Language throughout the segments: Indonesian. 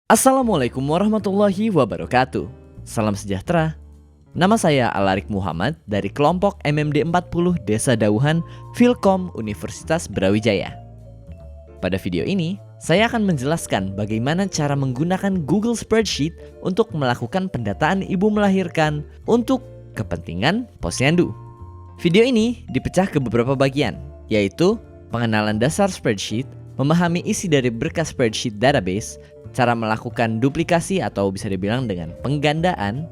Assalamualaikum warahmatullahi wabarakatuh. Salam sejahtera. Nama saya Alarik Muhammad dari kelompok MMD 40 Desa Dauhan, Filkom Universitas Brawijaya. Pada video ini, saya akan menjelaskan bagaimana cara menggunakan Google Spreadsheet untuk melakukan pendataan ibu melahirkan untuk kepentingan posyandu. Video ini dipecah ke beberapa bagian, yaitu pengenalan dasar spreadsheet, memahami isi dari berkas spreadsheet database, cara melakukan duplikasi atau bisa dibilang dengan penggandaan,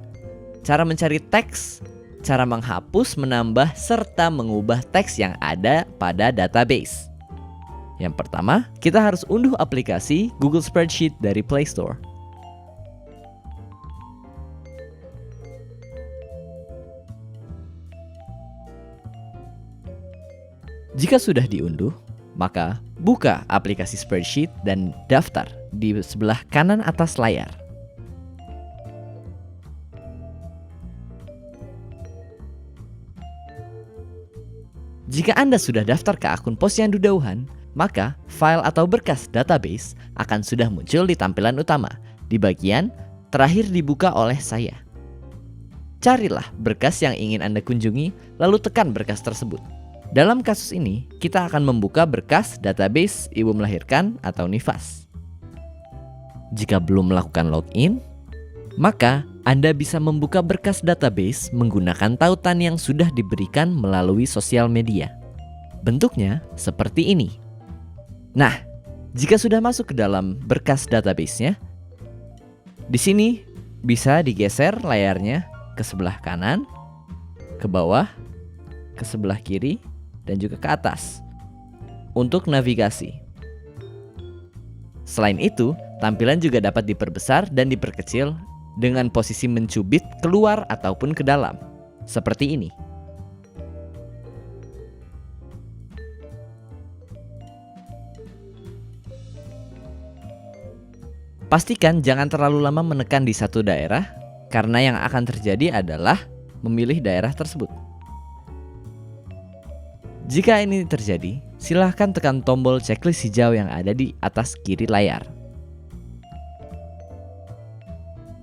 cara mencari teks, cara menghapus, menambah, serta mengubah teks yang ada pada database. Yang pertama, kita harus unduh aplikasi Google Spreadsheet dari Play Store. Jika sudah diunduh, maka buka aplikasi Spreadsheet dan daftar di sebelah kanan atas layar. Jika Anda sudah daftar ke akun Posyandu Dauhan, maka file atau berkas database akan sudah muncul di tampilan utama di bagian terakhir dibuka oleh saya. Carilah berkas yang ingin Anda kunjungi, lalu tekan berkas tersebut. Dalam kasus ini, kita akan membuka berkas database ibu melahirkan atau NIFAS. Jika belum melakukan login, maka Anda bisa membuka berkas database menggunakan tautan yang sudah diberikan melalui sosial media. Bentuknya seperti ini. Nah, jika sudah masuk ke dalam berkas database-nya, di sini bisa digeser layarnya ke sebelah kanan, ke bawah, ke sebelah kiri, dan juga ke atas untuk navigasi. Selain itu, tampilan juga dapat diperbesar dan diperkecil dengan posisi mencubit keluar ataupun ke dalam, seperti ini. Pastikan jangan terlalu lama menekan di satu daerah, karena yang akan terjadi adalah memilih daerah tersebut. Jika ini terjadi, silahkan tekan tombol checklist hijau yang ada di atas kiri layar.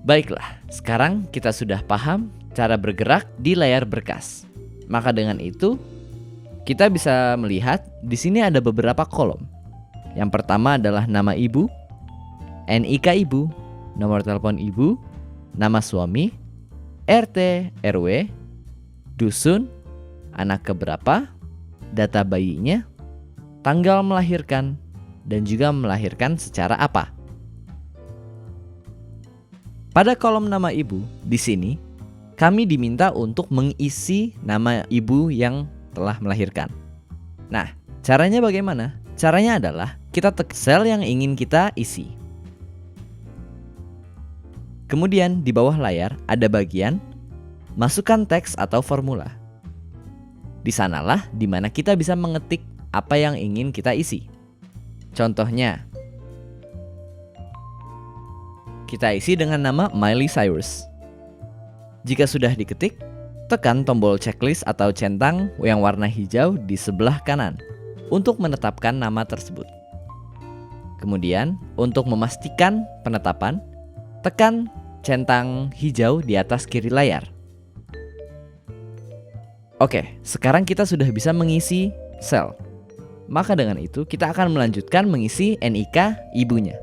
Baiklah, sekarang kita sudah paham cara bergerak di layar berkas. Maka dengan itu, kita bisa melihat di sini ada beberapa kolom. Yang pertama adalah nama ibu, NIK ibu, nomor telepon ibu, nama suami, RT, RW, dusun, anak keberapa, data bayinya, tanggal melahirkan, dan juga melahirkan secara apa. Pada kolom nama ibu, di sini kami diminta untuk mengisi nama ibu yang telah melahirkan. Nah, caranya bagaimana? Caranya adalah kita tekan sel yang ingin kita isi. Kemudian di bawah layar ada bagian masukkan teks atau formula. Di sanalah di mana kita bisa mengetik apa yang ingin kita isi. Contohnya, kita isi dengan nama Miley Cyrus. Jika sudah diketik, tekan tombol checklist atau centang yang warna hijau di sebelah kanan untuk menetapkan nama tersebut. Kemudian, untuk memastikan penetapan, tekan centang hijau di atas kiri layar. Oke, sekarang kita sudah bisa mengisi sel. Maka dengan itu kita akan melanjutkan mengisi NIK ibunya.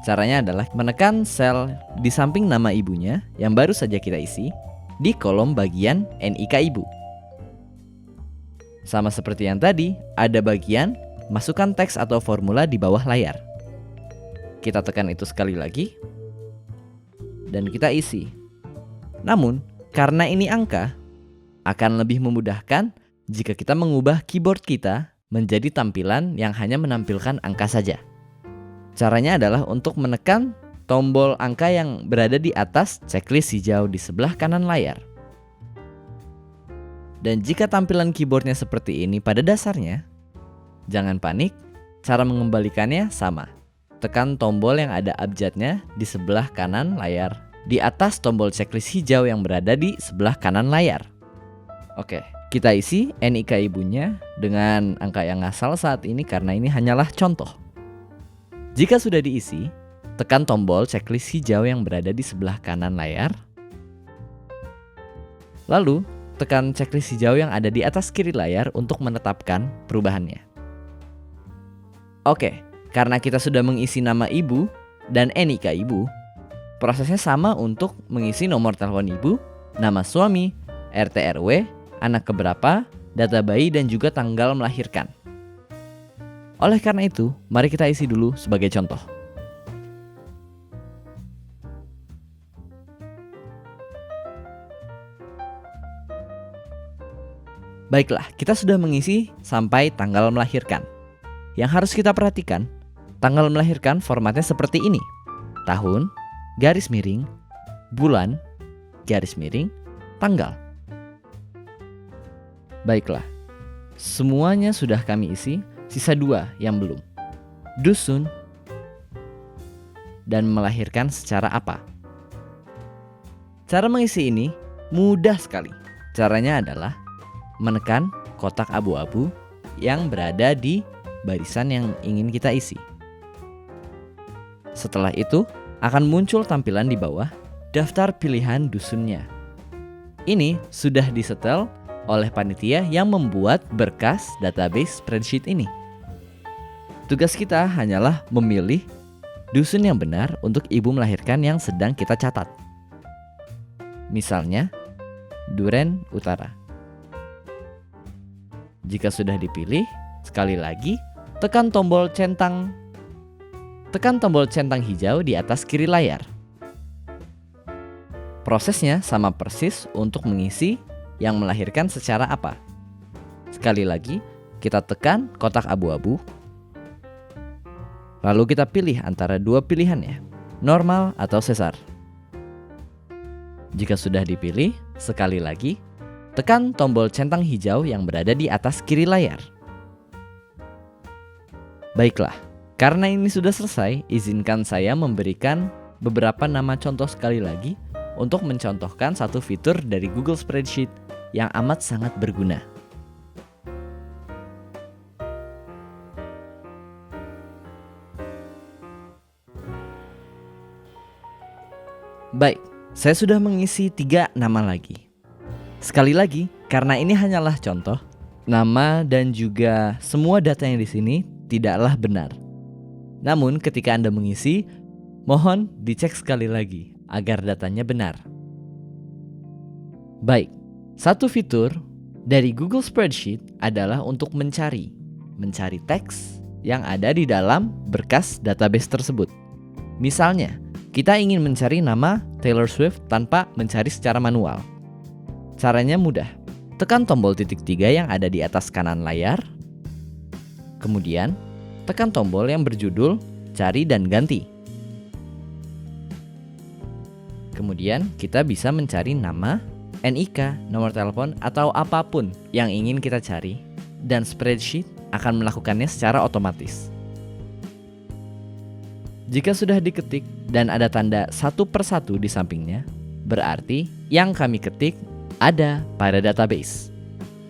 Caranya adalah menekan sel di samping nama ibunya yang baru saja kita isi di kolom bagian NIK ibu. Sama seperti yang tadi, ada bagian masukkan teks atau formula di bawah layar. Kita tekan itu sekali lagi dan kita isi. Namun, karena ini angka, akan lebih memudahkan jika kita mengubah keyboard kita menjadi tampilan yang hanya menampilkan angka saja. Caranya adalah untuk menekan tombol angka yang berada di atas checklist hijau di sebelah kanan layar. Dan jika tampilan keyboardnya seperti ini pada dasarnya, jangan panik, cara mengembalikannya sama. Tekan tombol yang ada abjadnya di sebelah kanan layar, di atas tombol checklist hijau yang berada di sebelah kanan layar. Oke, kita isi NIK ibunya dengan angka yang ngasal saat ini karena ini hanyalah contoh. Jika sudah diisi, tekan tombol checklist hijau yang berada di sebelah kanan layar. Lalu, tekan checklist hijau yang ada di atas kiri layar untuk menetapkan perubahannya. Oke, karena kita sudah mengisi nama ibu dan NIK ibu, prosesnya sama untuk mengisi nomor telepon ibu, nama suami, RT RW, anak keberapa, data bayi, dan juga tanggal melahirkan. Oleh karena itu, mari kita isi dulu sebagai contoh. Baiklah, kita sudah mengisi sampai tanggal melahirkan. Yang harus kita perhatikan, tanggal melahirkan formatnya seperti ini. Tahun, garis miring, bulan, garis miring, tanggal. Baiklah, semuanya sudah kami isi, sisa 2 yang belum. Dusun dan melahirkan secara apa? Cara mengisi ini mudah sekali. Caranya adalah menekan kotak abu-abu yang berada di barisan yang ingin kita isi. Setelah itu, akan muncul tampilan di bawah daftar pilihan dusunnya. Ini sudah disetel oleh panitia yang membuat berkas database spreadsheet ini. Tugas kita hanyalah memilih dusun yang benar untuk ibu melahirkan yang sedang kita catat. Misalnya, Duren Utara. Jika sudah dipilih, sekali lagi tekan tombol centang hijau di atas kiri layar. Prosesnya sama persis untuk mengisi yang melahirkan secara apa. Sekali lagi, kita tekan kotak abu-abu. Lalu kita pilih antara 2 pilihannya, normal atau sesar. Jika sudah dipilih, sekali lagi, tekan tombol centang hijau yang berada di atas kiri layar. Baiklah, karena ini sudah selesai, izinkan saya memberikan beberapa nama contoh sekali lagi untuk mencontohkan satu fitur dari Google Spreadsheet yang amat sangat berguna. Baik, saya sudah mengisi 3 nama lagi. Sekali lagi, karena ini hanyalah contoh, nama dan juga semua data yang di sini tidaklah benar. Namun ketika Anda mengisi, mohon dicek sekali lagi agar datanya benar. Baik, satu fitur dari Google Spreadsheet adalah untuk mencari teks yang ada di dalam berkas database tersebut. Misalnya, kita ingin mencari nama Taylor Swift tanpa mencari secara manual. Caranya mudah. Tekan tombol titik 3 yang ada di atas kanan layar. Kemudian, tekan tombol yang berjudul Cari dan Ganti. Kemudian, kita bisa mencari nama, NIK, nomor telepon, atau apapun yang ingin kita cari, dan spreadsheet akan melakukannya secara otomatis. Jika sudah diketik dan ada tanda 1/1 di sampingnya, berarti yang kami ketik ada pada database.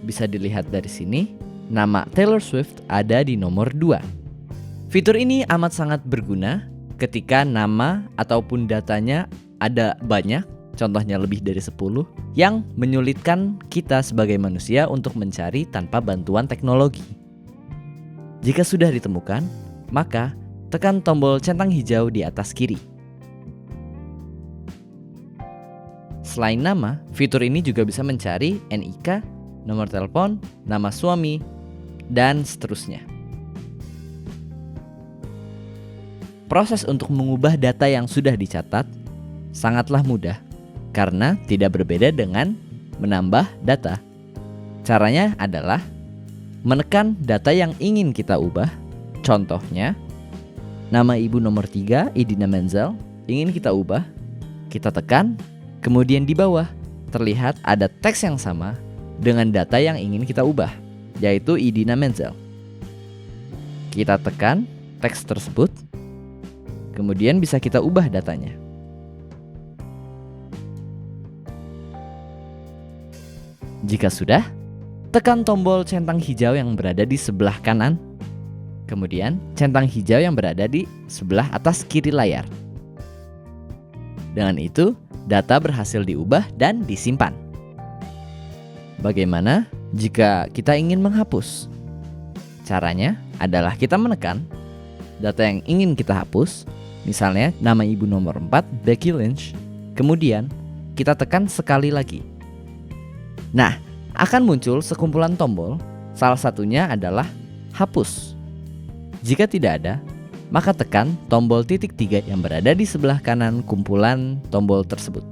Bisa dilihat dari sini, nama Taylor Swift ada di nomor 2. Fitur ini amat sangat berguna ketika nama ataupun datanya ada banyak, contohnya lebih dari 10, yang menyulitkan kita sebagai manusia untuk mencari tanpa bantuan teknologi. Jika sudah ditemukan, maka tekan tombol centang hijau di atas kiri. Selain nama, fitur ini juga bisa mencari NIK, nomor telepon, nama suami, dan seterusnya. Proses untuk mengubah data yang sudah dicatat sangatlah mudah karena tidak berbeda dengan menambah data. Caranya adalah menekan data yang ingin kita ubah. Contohnya, nama ibu nomor 3, Idina Menzel, ingin kita ubah. Kita tekan, kemudian di bawah terlihat ada teks yang sama dengan data yang ingin kita ubah, yaitu Idina Menzel. Kita tekan teks tersebut, kemudian bisa kita ubah datanya. Jika sudah, tekan tombol centang hijau yang berada di sebelah kanan. Kemudian centang hijau yang berada di sebelah atas kiri layar. Dengan itu, data berhasil diubah dan disimpan. Bagaimana jika kita ingin menghapus? Caranya adalah kita menekan data yang ingin kita hapus, misalnya nama ibu nomor 4, Becky Lynch. Kemudian kita tekan sekali lagi. Nah, akan muncul sekumpulan tombol, salah satunya adalah hapus. Jika tidak ada, maka tekan tombol titik 3 yang berada di sebelah kanan kumpulan tombol tersebut.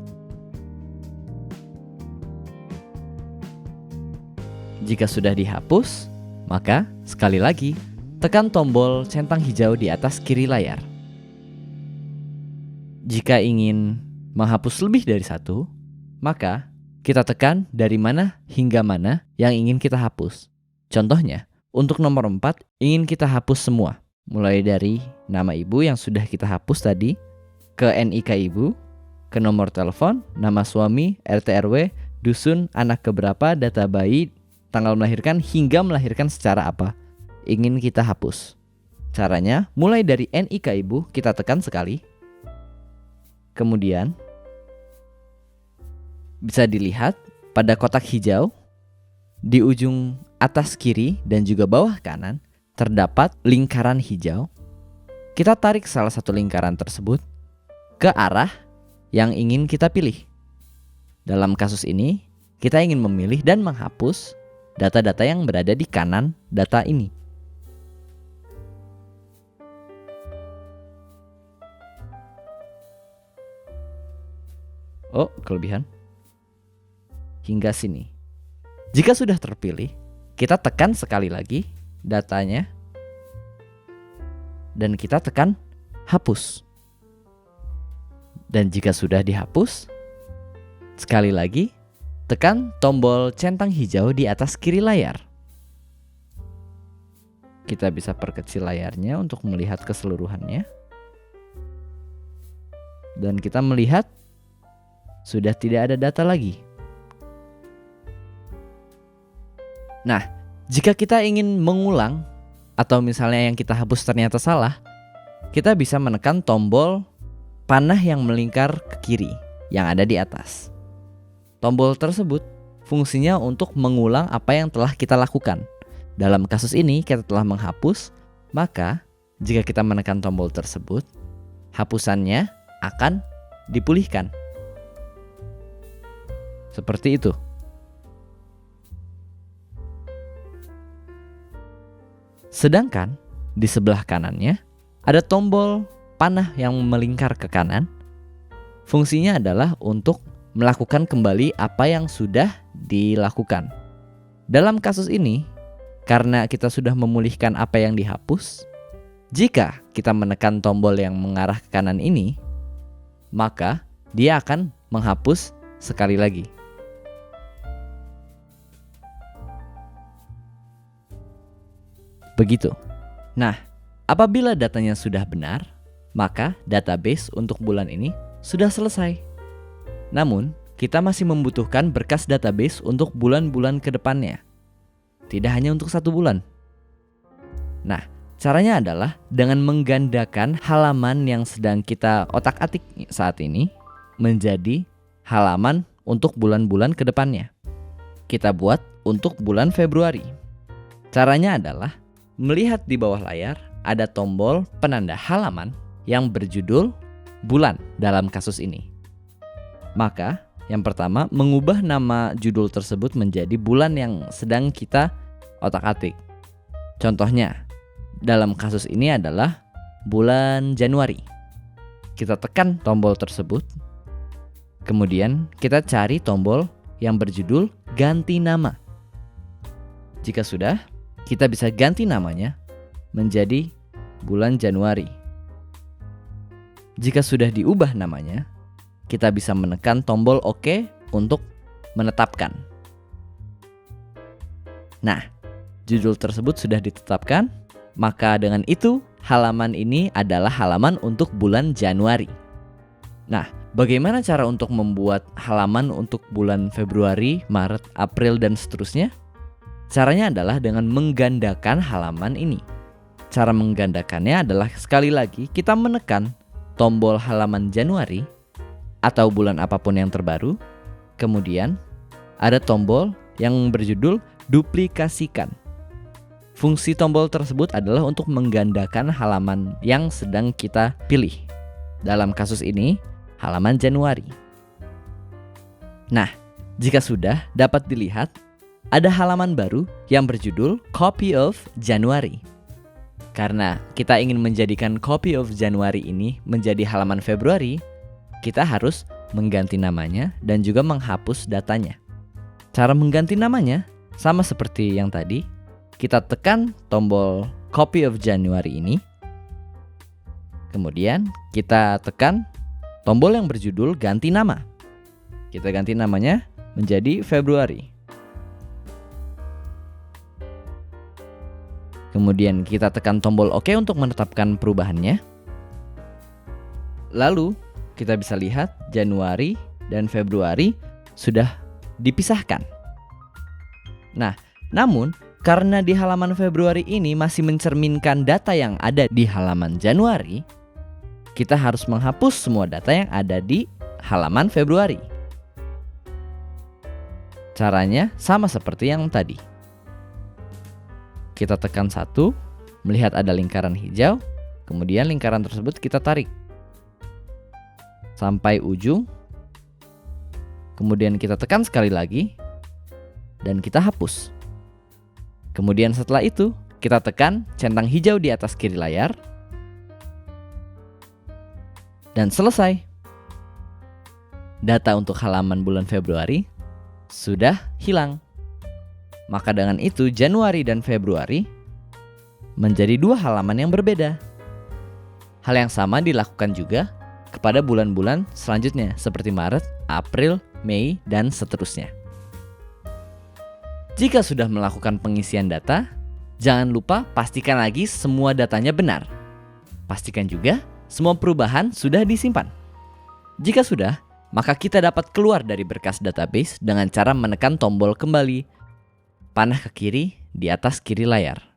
Jika sudah dihapus, maka sekali lagi tekan tombol centang hijau di atas kiri layar. Jika ingin menghapus lebih dari satu, maka kita tekan dari mana hingga mana yang ingin kita hapus. Contohnya, untuk nomor 4 ingin kita hapus semua, mulai dari nama ibu yang sudah kita hapus tadi, ke NIK ibu, ke nomor telepon, nama suami, RT RW, dusun, anak keberapa, data bayi, tanggal melahirkan, hingga melahirkan secara apa ingin kita hapus. Caranya, mulai dari NIK ibu kita tekan sekali. Kemudian bisa dilihat pada kotak hijau di ujung atas kiri dan juga bawah kanan terdapat lingkaran hijau. Kita tarik salah satu lingkaran tersebut ke arah yang ingin kita pilih. Dalam kasus ini, kita ingin memilih dan menghapus data-data yang berada di kanan data ini. Oh, kelebihan. Hingga sini. Jika sudah terpilih, kita tekan sekali lagi datanya dan kita tekan hapus. Dan jika sudah dihapus, sekali lagi tekan tombol centang hijau di atas kiri layar. Kita bisa perkecil layarnya untuk melihat keseluruhannya. Dan kita melihat sudah tidak ada data lagi. Nah, jika kita ingin mengulang atau misalnya yang kita hapus ternyata salah, kita bisa menekan tombol panah yang melingkar ke kiri yang ada di atas. Tombol tersebut fungsinya untuk mengulang apa yang telah kita lakukan. Dalam kasus ini kita telah menghapus, maka jika kita menekan tombol tersebut, hapusannya akan dipulihkan. Seperti itu. Sedangkan di sebelah kanannya ada tombol panah yang melingkar ke kanan. Fungsinya adalah untuk melakukan kembali apa yang sudah dilakukan. Dalam kasus ini, karena kita sudah memulihkan apa yang dihapus, jika kita menekan tombol yang mengarah ke kanan ini, maka dia akan menghapus sekali lagi. Begitu. Nah, apabila datanya sudah benar, maka database untuk bulan ini sudah selesai. Namun, kita masih membutuhkan berkas database untuk bulan-bulan ke depannya. Tidak hanya untuk 1 bulan. Nah, caranya adalah dengan menggandakan halaman yang sedang kita otak-atik saat ini menjadi halaman untuk bulan-bulan ke depannya. Kita buat untuk bulan Februari. Caranya adalah melihat di bawah layar ada tombol penanda halaman yang berjudul bulan dalam kasus ini. Maka yang pertama, mengubah nama judul tersebut menjadi bulan yang sedang kita otak-atik. Contohnya, dalam kasus ini adalah bulan Januari. Kita tekan tombol tersebut. Kemudian kita cari tombol yang berjudul ganti nama. Jika sudah, kita bisa ganti namanya menjadi bulan Januari. Jika sudah diubah namanya, kita bisa menekan tombol OK untuk menetapkan. Nah, judul tersebut sudah ditetapkan, maka dengan itu halaman ini adalah halaman untuk bulan Januari. Nah, bagaimana cara untuk membuat halaman untuk bulan Februari, Maret, April, dan seterusnya? Caranya adalah dengan menggandakan halaman ini. Cara menggandakannya adalah sekali lagi kita menekan tombol halaman Januari atau bulan apapun yang terbaru. Kemudian ada tombol yang berjudul duplikasikan. Fungsi tombol tersebut adalah untuk menggandakan halaman yang sedang kita pilih. Dalam kasus ini, halaman Januari. Nah, jika sudah dapat dilihat, ada halaman baru yang berjudul Copy of January. Karena kita ingin menjadikan Copy of January ini menjadi halaman Februari, kita harus mengganti namanya dan juga menghapus datanya. Cara mengganti namanya sama seperti yang tadi. Kita tekan tombol Copy of January ini. Kemudian kita tekan tombol yang berjudul ganti nama. Kita ganti namanya menjadi Februari. Kemudian kita tekan tombol OK untuk menetapkan perubahannya. Lalu kita bisa lihat Januari dan Februari sudah dipisahkan. Nah, namun karena di halaman Februari ini masih mencerminkan data yang ada di halaman Januari, kita harus menghapus semua data yang ada di halaman Februari. Caranya sama seperti yang tadi. Kita tekan 1, melihat ada lingkaran hijau, kemudian lingkaran tersebut kita tarik sampai ujung. Kemudian kita tekan sekali lagi dan kita hapus. Kemudian setelah itu kita tekan centang hijau di atas kiri layar dan selesai. Data untuk halaman bulan Februari sudah hilang. Maka dengan itu Januari dan Februari menjadi dua halaman yang berbeda. Hal yang sama dilakukan juga kepada bulan-bulan selanjutnya seperti Maret, April, Mei, dan seterusnya. Jika sudah melakukan pengisian data, jangan lupa pastikan lagi semua datanya benar. Pastikan juga semua perubahan sudah disimpan. Jika sudah, maka kita dapat keluar dari berkas database dengan cara menekan tombol kembali, panah ke kiri di atas kiri layar.